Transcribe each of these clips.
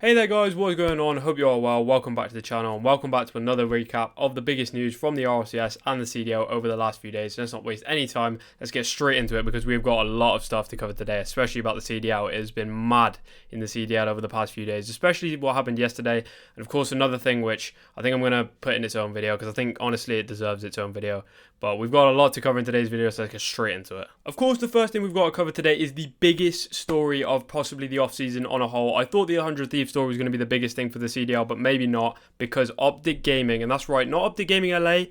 Hey there guys, what is going on? Hope you're all well. Welcome back to the channel and welcome back to another recap of the biggest news from the RLCS and the CDL over the last few days. So let's not waste any time. Let's get straight into it because we've got a lot of stuff to cover today, especially about the CDL. It has been mad in the CDL over the past few days, especially what happened yesterday. And of course, another thing which I think I'm going to put in its own video because I think honestly it deserves its own video. But we've got a lot to cover in today's video, so let's get straight into it. Of course, the first thing we've got to cover today is the biggest story of possibly the off-season on a whole. I thought the 100 Thieves story was going to be the biggest thing for the CDL, but maybe not, because OpTic Gaming, and that's right, not OpTic Gaming LA,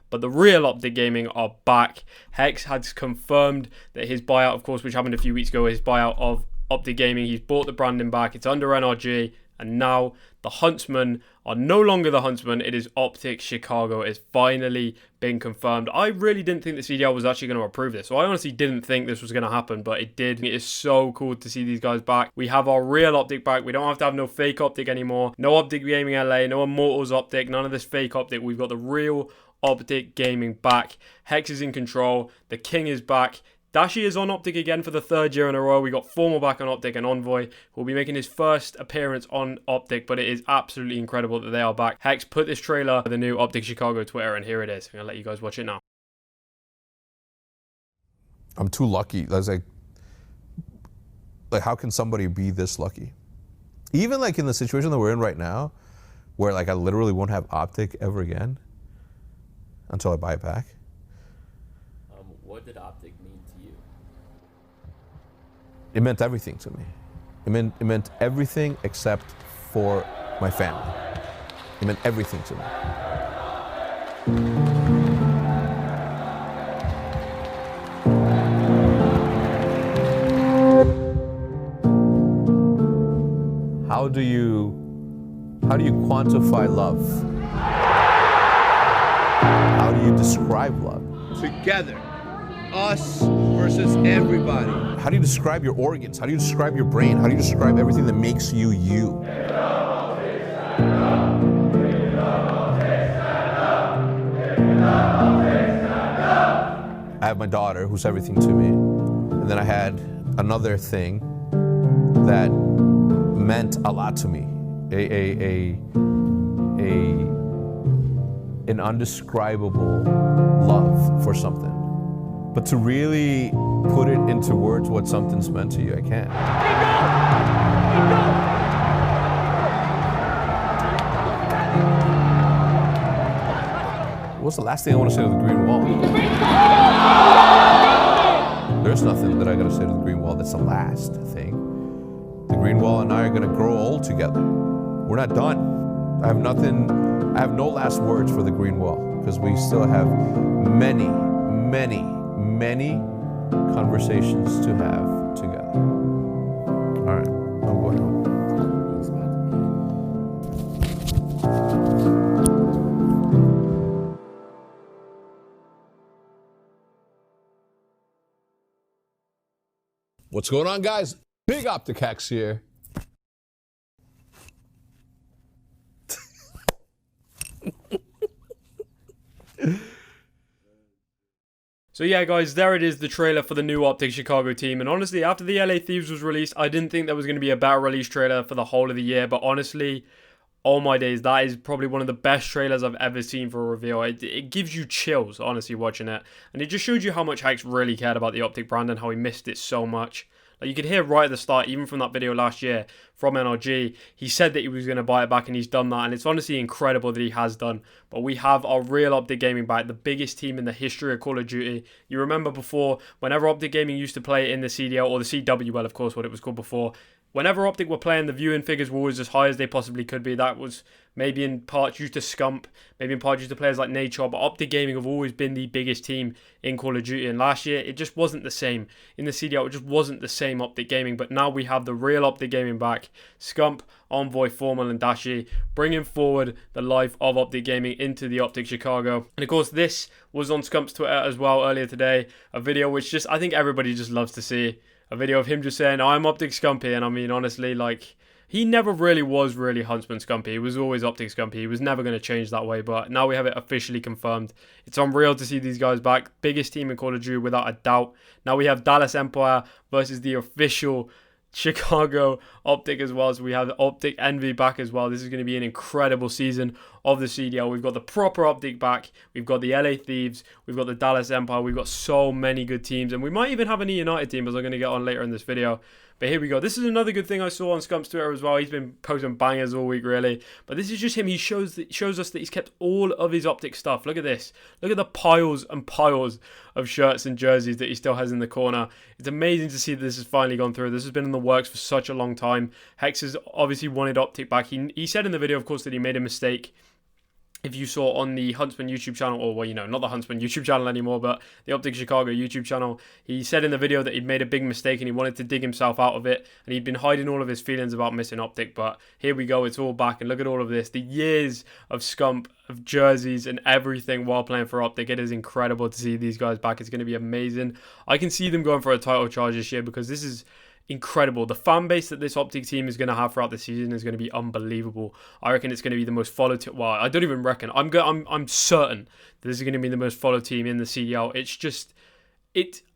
but the real OpTic Gaming are back. Hecz has confirmed that his buyout, of course, which happened a few weeks ago, his buyout of OpTic Gaming, he's bought the branding back, it's under NRG, and now the Huntsmen are no longer the Huntsmen. It is OpTic Chicago. It's finally been confirmed. I really didn't think the CDL was actually going to approve this. So I honestly didn't think this was going to happen, but it did. It is so cool to see these guys back. We have our real OpTic back. We don't have to have no fake OpTic anymore. No OpTic Gaming LA, no Immortals OpTic, none of this fake OpTic. We've got the real OpTic Gaming back. Hecz is in control. The King is back. Dashi is on OpTic again for the third year in a row. We got Formal back on OpTic and Envoy will be making his first appearance on OpTic, but it is absolutely incredible that they are back. Hecz put this trailer to the new OpTic Chicago Twitter, and here it is. I'm going to let you guys watch it now. I'm too lucky. I was like, how can somebody be this lucky? Even like in the situation that we're in right now, where like I literally won't have OpTic ever again until I buy it back. What did OpTic mean to you? It meant everything to me. It meant everything except for my family. It meant everything to me. How do you quantify love? How do you describe love? Together. Us versus everybody. How do you describe your organs? How do you describe your brain? How do you describe everything that makes you you? I have my daughter, who's everything to me. And then I had another thing that meant a lot to me. An undescribable love for something. But to really put it into words what something's meant to you, I can't. What's the last thing I want to say to the green wall? There's nothing that I gotta say to the green wall that's the last thing. The green wall and I are gonna grow old together. We're not done. I have no last words for the green wall because we still have many conversations to have together. All right, I'm going home. What's going on, guys? Big OpTic Hecz here. So yeah guys, there it is, the trailer for the new OpTic Chicago team, and honestly after the LA Thieves was released, I didn't think there was going to be a better release trailer for the whole of the year, but honestly, oh my days, that is probably one of the best trailers I've ever seen for a reveal. It gives you chills, honestly, watching it, and it just showed you how much Hecz really cared about the OpTic brand and how he missed it so much. Like you could hear right at the start, even from that video last year from NRG, he said that he was going to buy it back and he's done that. And it's honestly incredible that he has done. But we have our real OpTic Gaming back, the biggest team in the history of Call of Duty. You remember before, whenever OpTic Gaming used to play in the CDL, or the CWL, of course, what it was called before, whenever OpTic were playing, the viewing figures were always as high as they possibly could be. That was maybe in part due to Scump, maybe in part due to players like Nature, but OpTic Gaming have always been the biggest team in Call of Duty. And last year, it just wasn't the same. In the CDL, it just wasn't the same OpTic Gaming. But now we have the real OpTic Gaming back. Scump, Envoy, Formal, and Dashi, bringing forward the life of OpTic Gaming into the OpTic Chicago. And of course, this was on Scump's Twitter as well earlier today. A video which just, I think everybody just loves to see. A video of him just saying, I'm OpTic Scumpy. And I mean, honestly, like, He never really was Huntsman Scumpy. He was always OpTic Scumpy. He was never going to change that way, but now we have it officially confirmed. It's unreal to see these guys back. Biggest team in Call of Duty without a doubt. Now we have Dallas Empire versus the official Chicago OpTic as well. So we have the OpTic Envy back as well. This is going to be an incredible season of the CDL. We've got the proper OpTic back. We've got the LA Thieves. We've got the Dallas Empire. We've got so many good teams. And we might even have a new United team, as I'm going to get on later in this video. But here we go. This is another good thing I saw on Scump's Twitter as well. He's been posting bangers all week, really. But this is just him. He shows us that he's kept all of his OpTic stuff. Look at this. Look at the piles and piles of shirts and jerseys that he still has in the corner. It's amazing to see that this has finally gone through. This has been in the works for such a long time. Hecz has obviously wanted OpTic back. He said in the video, of course, that he made a mistake. If you saw on the Huntsman YouTube channel, or well, you know, not the Huntsman YouTube channel anymore, but the OpTic Chicago YouTube channel, he said in the video that he'd made a big mistake and he wanted to dig himself out of it, and he'd been hiding all of his feelings about missing OpTic. But here we go, it's all back, and look at all of this, the years of Scump, of jerseys and everything while playing for OpTic. It is incredible to see these guys back. It's going to be amazing. I can see them going for a title charge this year because this is incredible. The fan base that this OpTic team is going to have throughout the season is going to be unbelievable. I reckon it's going to be the most followed team. Well, I don't even reckon. I'm certain that this is going to be the most followed team in the CDL. It's just,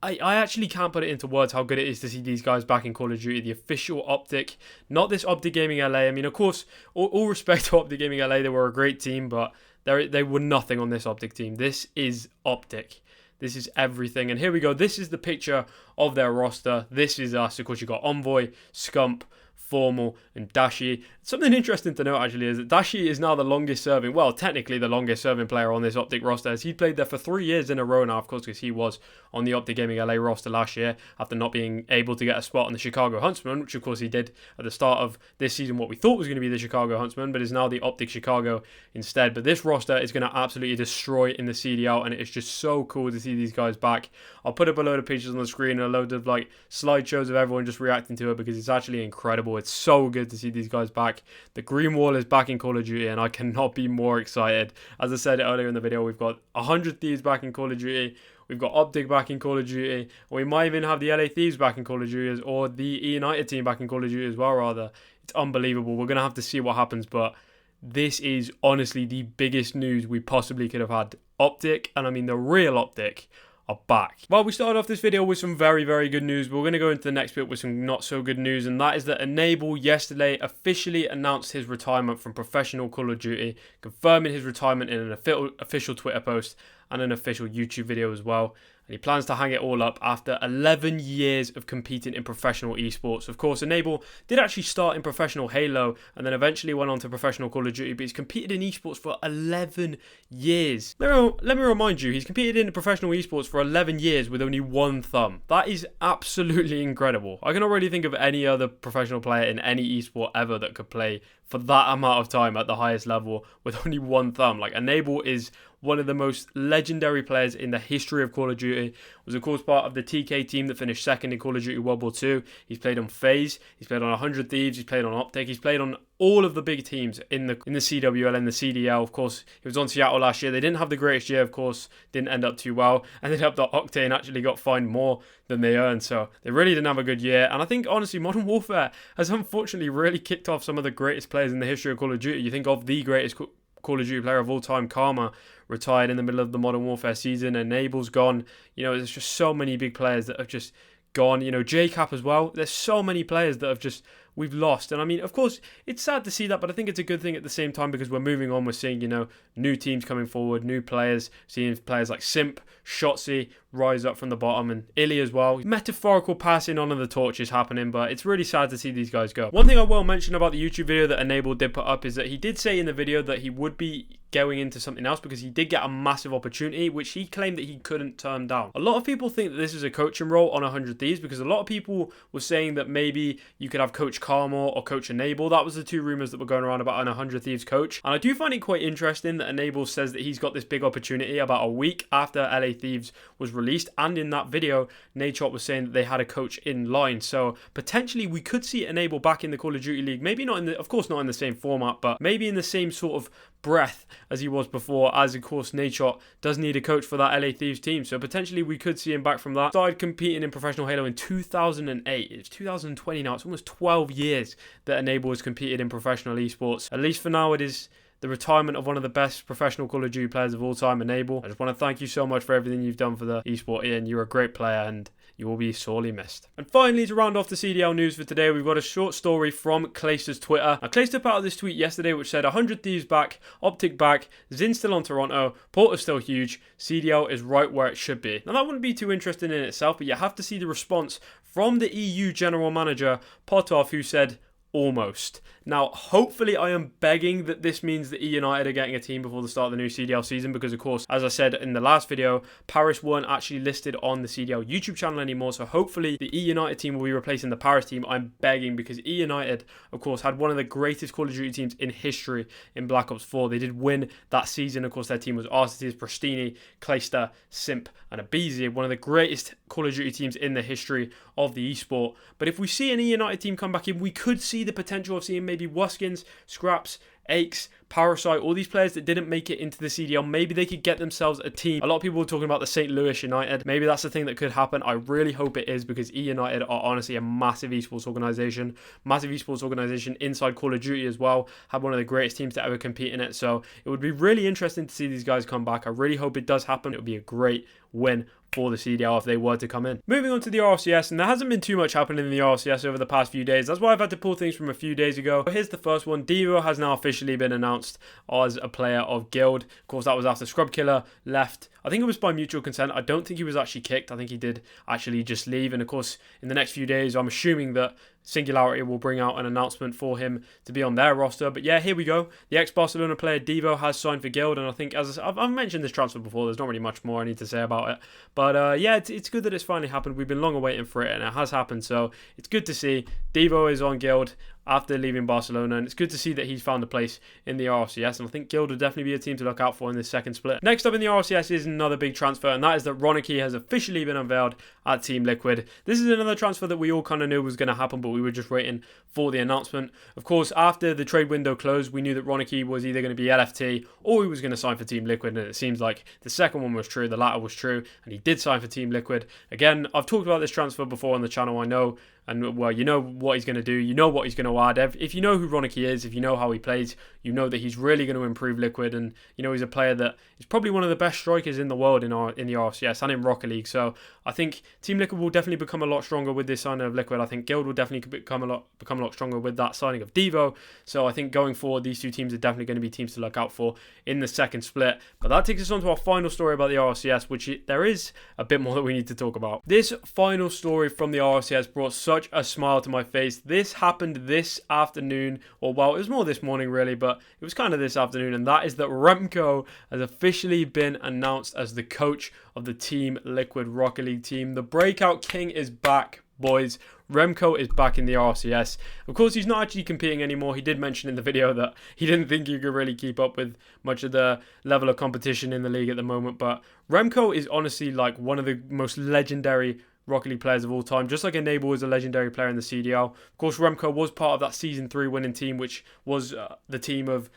I actually can't put it into words how good it is to see these guys back in Call of Duty. The official OpTic, not this OpTic Gaming LA. I mean, of course, all respect to OpTic Gaming LA. They were a great team, but they were nothing on this OpTic team. This is OpTic. This is everything. And here we go. This is the picture of their roster. This is us. Of course, you've got Envoy, Scump, Formal, and Dashi. Something interesting to note, actually, is that Dashi is now the longest serving, well, technically the longest serving player on this OpTic roster, as he played there for 3 years in a row now, of course, because he was on the OpTic Gaming LA roster last year after not being able to get a spot on the Chicago Huntsman, which, of course, he did at the start of this season, what we thought was going to be the Chicago Huntsman, but is now the OpTic Chicago instead. But this roster is going to absolutely destroy in the CDL, and it's just so cool to see these guys back. I'll put up a load of pictures on the screen and a load of like slideshows of everyone just reacting to it because it's actually incredible. It's so good to see these guys back. The green wall is back in Call of Duty, and I cannot be more excited. As I said earlier in the video, we've got 100 Thieves back in Call of Duty. We've got OpTic back in Call of Duty. And we might even have the LA Thieves back in Call of Duty, or the United team back in Call of Duty as well, rather. It's unbelievable. We're going to have to see what happens, but this is honestly the biggest news we possibly could have had. OpTic, and I mean the real OpTic, are back. Well, we started off this video with some very, very good news, but we're going to go into the next bit with some not so good news, and that is that Enable yesterday officially announced his retirement from professional Call of Duty, confirming his retirement in an official Twitter post and an official YouTube video as well. And he plans to hang it all up after 11 years of competing in professional esports. Of course, Enable did actually start in professional Halo and then eventually went on to professional Call of Duty, but he's competed in esports for 11 years. Let me remind you, he's competed in professional esports for 11 years with only one thumb. That is absolutely incredible. I cannot really think of any other professional player in any esport ever that could play for that amount of time at the highest level with only one thumb. Like, Enable is one of the most legendary players in the history of Call of Duty. Was of course part of the TK team that finished second in Call of Duty World War II. He's played on FaZe, he's played on 100 Thieves, he's played on OpTic, he's played on all of the big teams in the CWL and the CDL. Of course, he was on Seattle last year. They didn't have the greatest year, of course, didn't end up too well. Ended up that Octane actually got fined more than they earned, so they really didn't have a good year. And I think, honestly, Modern Warfare has unfortunately really kicked off some of the greatest players in the history of Call of Duty. You think of the greatest Call of Duty player of all time, Karma, retired in the middle of the Modern Warfare season. Enable's gone. You know, there's just so many big players that have just gone. You know, JCap as well. There's so many players that have just, we've lost. And I mean, of course, it's sad to see that, but I think it's a good thing at the same time because we're moving on. We're seeing, you know, new teams coming forward, new players, seeing players like Simp, Shotzi rise up from the bottom, and Illy as well. Metaphorical passing on of the torch is happening, but it's really sad to see these guys go. One thing I will mention about the YouTube video that Enable did put up is that he did say in the video that he would be going into something else because he did get a massive opportunity, which he claimed that he couldn't turn down. A lot of people think that this is a coaching role on 100 Thieves because a lot of people were saying that maybe you could have Coach Carmore or Coach Enable. That was the two rumors that were going around about an 100 Thieves coach. And I do find it quite interesting that Enable says that he's got this big opportunity about a week after LA Thieves was released. And in that video, Nadeshot was saying that they had a coach in line. So potentially we could see Enable back in the Call of Duty League. Maybe not in the, of course not in the same format, but maybe in the same sort of breath as he was before, as of course Nadeshot does need a coach for that LA Thieves team. So potentially we could see him back from that. Started competing in professional Halo in 2008. It's 2020 now. It's almost 12 years that Enable has competed in professional esports. At least for now, it is the retirement of one of the best professional Call of Duty players of all time, Enable. I just want to thank you so much for everything you've done for the esport, Ian. You're a great player, and you will be sorely missed. And finally, to round off the CDL news for today, we've got a short story from Clayster's Twitter. Now, Clayster put out this tweet yesterday which said 100 Thieves back, OpTic back, Zin still on Toronto, Porter's still huge, CDL is right where it should be. Now, that wouldn't be too interesting in itself, but you have to see the response from the EU General Manager, Potov, who said, almost. Now, hopefully I am begging that this means that E United are getting a team before the start of the new CDL season, because of course, as I said in the last video, Paris weren't actually listed on the CDL YouTube channel anymore, so hopefully the E United team will be replacing the Paris team. I'm begging, because E United, of course, had one of the greatest Call of Duty teams in history in Black Ops 4. They did win that season. Of course, their team was Arcites, Pristini, Clayster, Simp, and Abizi, one of the greatest Call of Duty teams in the history of the esport. But if we see an E United team come back in, we could see the potential of seeing maybe Wuskins, Scraps, Aches, Parasite, all these players that didn't make it into the CDL. Maybe they could get themselves a team. A lot of people were talking about the St. Louis United. Maybe that's the thing that could happen. I really hope it is, because E United are honestly a massive esports organization. Massive esports organization inside Call of Duty as well. Have one of the greatest teams to ever compete in it. So it would be really interesting to see these guys come back. I really hope it does happen. It would be a great win for the CDL if they were to come in. Moving on to the RLCS, and there hasn't been too much happening in the RLCS over the past few days. That's why I've had to pull things from a few days ago. But here's the first one. Deevo has now officially been announced as a player of Guild. Of course, that was after Scrub Killer left. I think it was by mutual consent. I don't think he was actually kicked. I think he did actually just leave. And of course, in the next few days, I'm assuming that Singularity will bring out an announcement for him to be on their roster. But yeah, here we go. The ex-Barcelona player Deevo has signed for Guild, and I think, as I've mentioned this transfer before, there's not really much more I need to say about it. But yeah, it's good that it's finally happened. We've been long awaiting for it, and it has happened. So it's good to see Deevo is on Guild after leaving Barcelona, and it's good to see that he's found a place in the RLCS, and I think Guild will definitely be a team to look out for in this second split. Next up in the RLCS is another big transfer, and that is that Ronicky has officially been unveiled at Team Liquid. This is another transfer that we all kind of knew was going to happen, but we were just waiting for the announcement. Of course, after the trade window closed, we knew that Ronicky was either going to be LFT or he was going to sign for Team Liquid, and it seems like the second one was true, the latter was true, and he did sign for Team Liquid. Again, I've talked about this transfer before on the channel, I know. And, well, you know what he's going to do. You know what he's going to add. If you know who Ronicky is, if you know how he plays, you know that he's really going to improve Liquid. And, you know, he's a player that is probably one of the best strikers in the world in the RLCS and in Rocket League. So I think Team Liquid will definitely become a lot stronger with this signing of Liquid. I think Guild will definitely become a lot stronger with that signing of Deevo. So I think going forward, these two teams are definitely going to be teams to look out for in the second split. But that takes us on to our final story about the RLCS, which there is a bit more that we need to talk about. This final story from the RLCS brought such a smile to my face. This happened this afternoon, or well, it was more this morning really, but it was kind of this afternoon, and that is that Remco has officially been announced as the coach of the Team Liquid Rocket League team. The Breakout King is back, boys. Remco is back in the RLCS. Of course, he's not actually competing anymore. He did mention in the video that he didn't think he could really keep up with much of the level of competition in the league at the moment, but Remco is honestly like one of the most legendary Rocket League players of all time, just like Enable is a legendary player in the CDL. Of course, Remco was part of that Season 3 winning team, which was the team of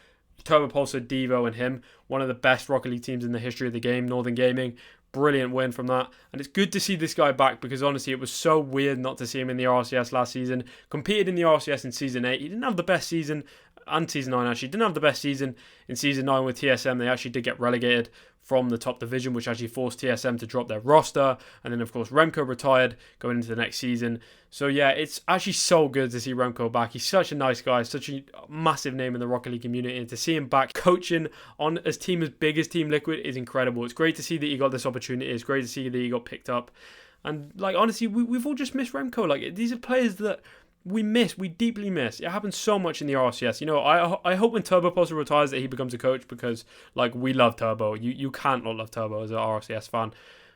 Turbopulsar, Deevo, and him. One of the best Rocket League teams in the history of the game, Northern Gaming. Brilliant win from that, and it's good to see this guy back, because honestly it was so weird not to see him in the RLCS last season. Competed in the RLCS in Season 8. He didn't have the best season, and Season 9 actually didn't have the best season in Season 9 with TSM. They actually did get relegated from the top division, which actually forced TSM to drop their roster, and then of course Remco retired going into the next season. So yeah, it's actually so good to see Remco back. He's such a nice guy, such a massive name in the Rocket League community, and to see him back coaching on a team as big as Team Liquid is incredible. It's great to see that he got this opportunity. It's great to see that he got picked up, and like honestly, we've all just missed Remco. Like, these are players that we deeply miss. It happens so much in the RLCS. You know, I hope when Turbopulsar retires that he becomes a coach, because like, we love Turbo. You can't not love Turbo as an RLCS fan.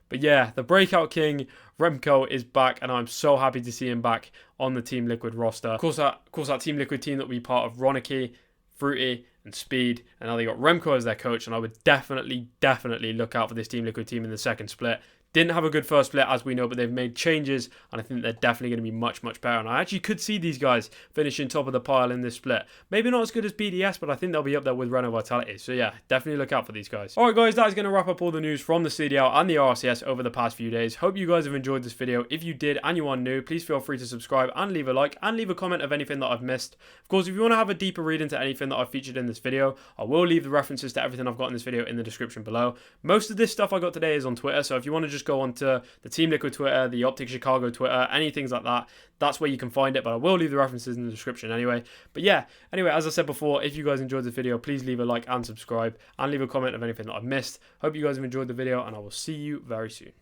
But yeah, the Breakout King, Remco, is back, and I'm so happy to see him back on the Team Liquid roster. Of course, that Team Liquid team that will be part of Ronicky, Fruity, and Speed, and now they got Remco as their coach, and I would definitely look out for this Team Liquid team in the second split. Didn't have a good first split, as we know, but they've made changes, and I think they're definitely going to be much better. And I actually could see these guys finishing top of the pile in this split. Maybe not as good as BDS, but I think they'll be up there with Renault Vitality. So yeah, definitely look out for these guys. Alright guys, that is going to wrap up all the news from the CDL and the RLCS over the past few days. Hope you guys have enjoyed this video. If you did and you are new, please feel free to subscribe and leave a like and leave a comment of anything that I've missed. Of course, if you want to have a deeper read into anything that I've featured in this video, I will leave the references to everything I've got in this video in the description below. Most of this stuff I got today is on Twitter, so if you want to just go onto the Team Liquid Twitter, the OpTic Chicago Twitter, anything like that. That's where you can find it, but I will leave the references in the description anyway. But yeah, anyway, as I said before, if you guys enjoyed the video, please leave a like and subscribe, and leave a comment of anything that I've missed. Hope you guys have enjoyed the video, and I will see you very soon.